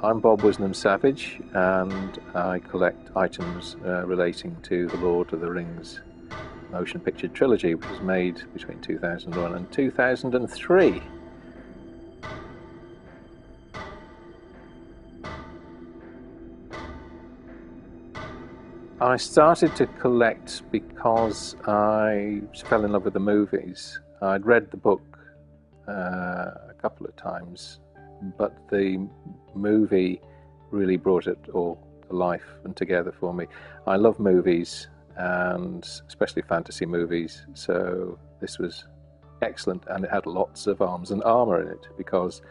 I'm Bob Wisnam-Savage, and I collect items relating to the Lord of the Rings motion picture trilogy, which was made between 2001 and 2003. I started to collect because I fell in love with the movies. I'd read the book a couple of times, but the movie really brought it all to life and together for me. I love movies, and especially fantasy movies, so this was excellent, and it had lots of arms and armour in it, because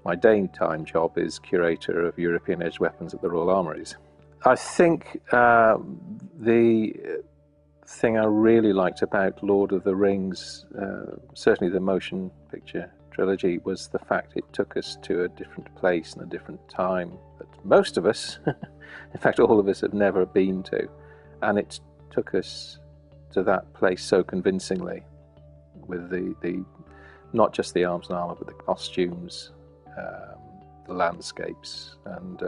my daytime job is curator of European edged weapons at the Royal Armouries. I think the thing I really liked about Lord of the Rings, certainly the motion picture trilogy, was the fact it took us to a different place and a different time that most of us, in fact all of us, have never been to. And it took us to that place so convincingly, with the not just the arms and armour, but the costumes, the landscapes, and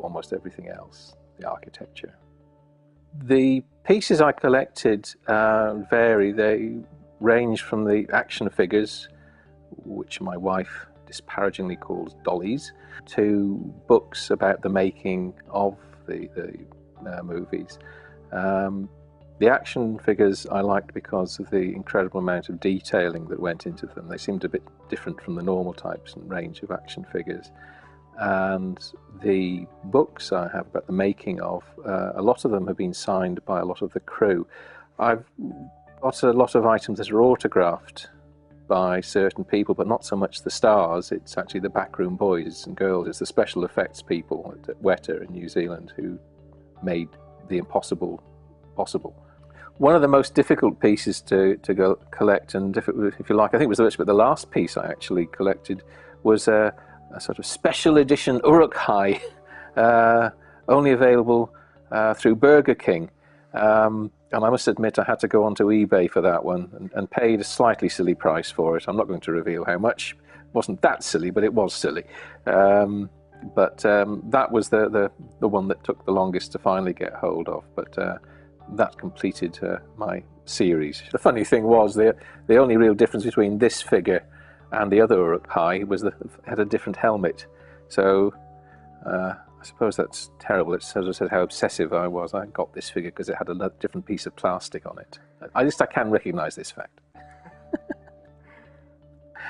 almost everything else, the architecture. The pieces I collected vary. They range from the action figures, which my wife disparagingly calls dollies, to books about the making of the movies. The action figures I liked because of the incredible amount of detailing that went into them. They seemed a bit different from the normal types and range of action figures. And the books I have about the making of, a lot of them have been signed by a lot of the crew. I've got a lot of items that are autographed by certain people, but not so much the stars. It's actually the backroom boys and girls. It's the special effects people at Weta in New Zealand who made the impossible possible. One of the most difficult pieces to go collect, and if you like, I think it was the last piece I actually collected, was a sort of special edition Uruk-hai, only available through Burger King. And I must admit I had to go onto eBay for that one and paid a slightly silly price for it. I'm not going to reveal how much. It wasn't that silly, but it was silly. But that was the one that took the longest to finally get hold of. But that completed my series. The funny thing was the only real difference between this figure and the other Uruk-hai was that it had a different helmet. So I suppose that's terrible. It sort of said how obsessive I was. I got this figure because it had a different piece of plastic on it. At least I can recognise this fact.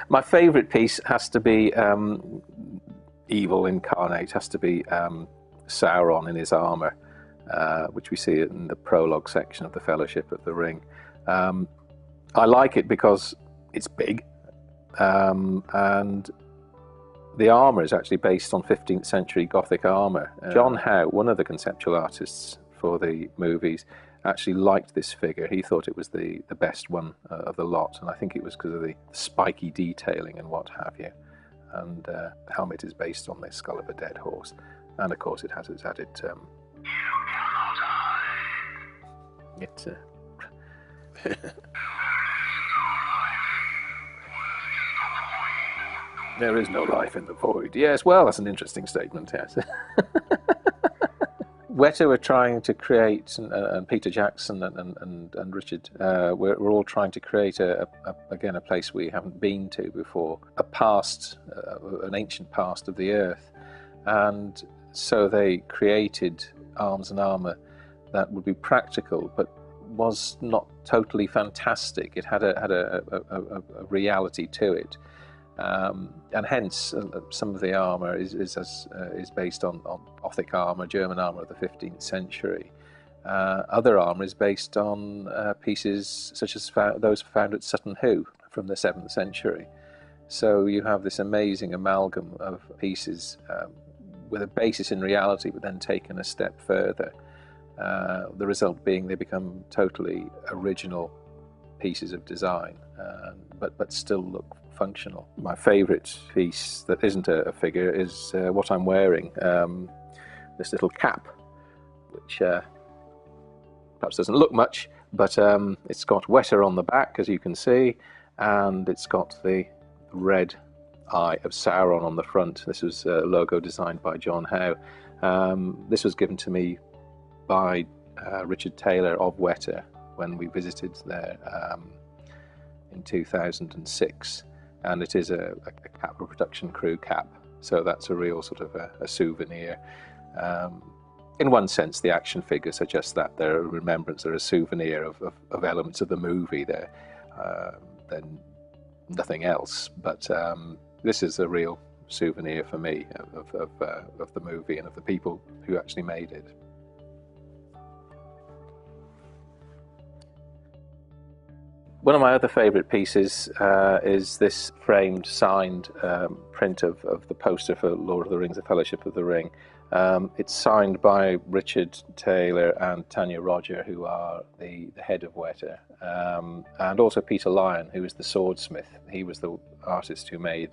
My favourite piece has to be evil incarnate, has to be Sauron in his armour, which we see in the prologue section of the Fellowship of the Ring. I like it because it's big. And the armour is actually based on 15th century Gothic armour. John Howe, one of the conceptual artists for the movies, actually liked this figure. He thought it was the best one of the lot, and I think it was because of the spiky detailing and what have you. And the helmet is based on the skull of a dead horse, and of course it has its added there is no life in the void. Yes, well, that's an interesting statement, yes. Weta were trying to create, and Peter Jackson and Richard, we're all trying to create, again, a place we haven't been to before, a past, an ancient past of the earth. And so they created arms and armour that would be practical, but was not totally fantastic. It had a reality to it. And hence some of the armour is based on Gothic armour, German armour of the 15th century. Other armour is based on pieces such as those found at Sutton Hoo from the 7th century. So you have this amazing amalgam of pieces with a basis in reality, but then taken a step further. The result being they become totally original pieces of design, but still look functional. My favourite piece that isn't a figure is what I'm wearing, this little cap, which perhaps doesn't look much, but it's got Weta on the back, as you can see, and it's got the red eye of Sauron on the front. This was a logo designed by John Howe. This was given to me by Richard Taylor of Weta when we visited there in 2006, and it is a cap, a production crew cap, so that's a real sort of a souvenir. In one sense, the action figures are just that. They're a remembrance, they're a souvenir of elements of the movie there, than nothing else. But this is a real souvenir for me of the movie and of the people who actually made it. One of my other favourite pieces is this framed, signed print of the poster for Lord of the Rings, The Fellowship of the Ring. It's signed by Richard Taylor and Tanya Roger, who are the head of Weta, and also Peter Lyon, who is the swordsmith. He was the artist who made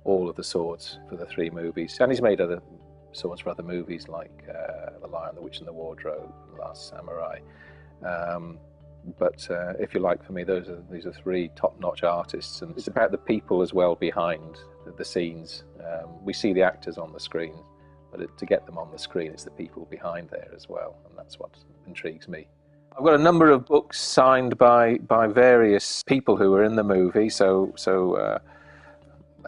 all of the swords for the 3 movies, and he's made other swords for other movies like The Lion, the Witch and the Wardrobe, The Last Samurai. But if you like, for me, these are 3 top-notch artists, and it's about the people as well behind the scenes. We see the actors on the screen, but to get them on the screen, it's the people behind there as well, and that's what intrigues me. I've got a number of books signed by various people who were in the movie. So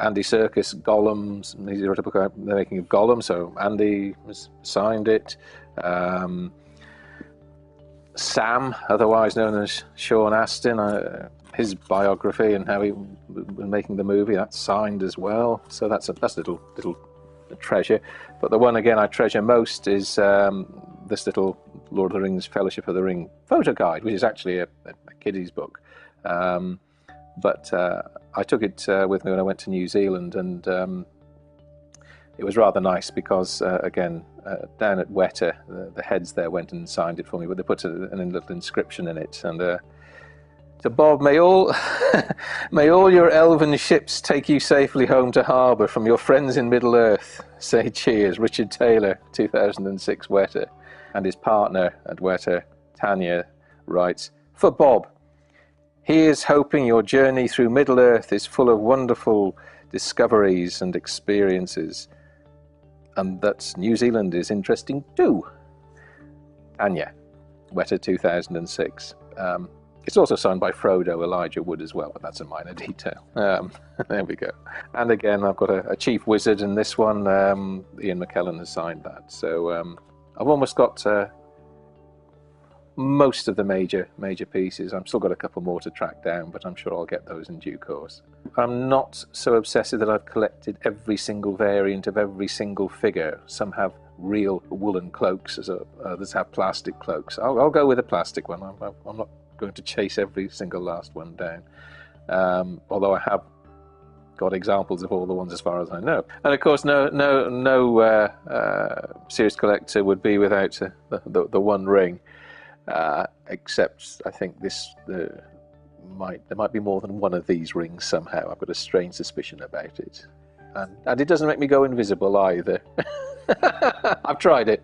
Andy Serkis, Gollum, he wrote a book about the making of Gollum, so Andy has signed it. Sam, otherwise known as Sean Astin, his biography and how he was making the movie, that's signed as well. So that's a little treasure. But the one again I treasure most is this little Lord of the Rings Fellowship of the Ring photo guide, which is actually a kiddie's book. But I took it with me when I went to New Zealand, and it was rather nice because, again, down at Weta, the heads there went and signed it for me, but they put a little inscription in it. And to Bob, may all your elven ships take you safely home to harbour from your friends in Middle-earth. Say cheers, Richard Taylor, 2006 Weta. And his partner at Weta, Tanya, writes, for Bob, he is hoping your journey through Middle-earth is full of wonderful discoveries and experiences, and that New Zealand is interesting too. Tanya, Weta 2006. It's also signed by Frodo Elijah Wood as well, but that's a minor detail. There we go. And again, I've got a chief wizard in this one. Ian McKellen has signed that. So I've almost got most of the major pieces. I've still got a couple more to track down, but I'm sure I'll get those in due course. I'm not so obsessive that I've collected every single variant of every single figure. Some have real woolen cloaks, others have plastic cloaks. I'll go with a plastic one. I'm not going to chase every single last one down, although I have got examples of all the ones as far as I know. And of course, no serious collector would be without the One Ring. Except I think there might be more than one of these rings somehow. I've got a strange suspicion about it, and it doesn't make me go invisible either. I've tried it.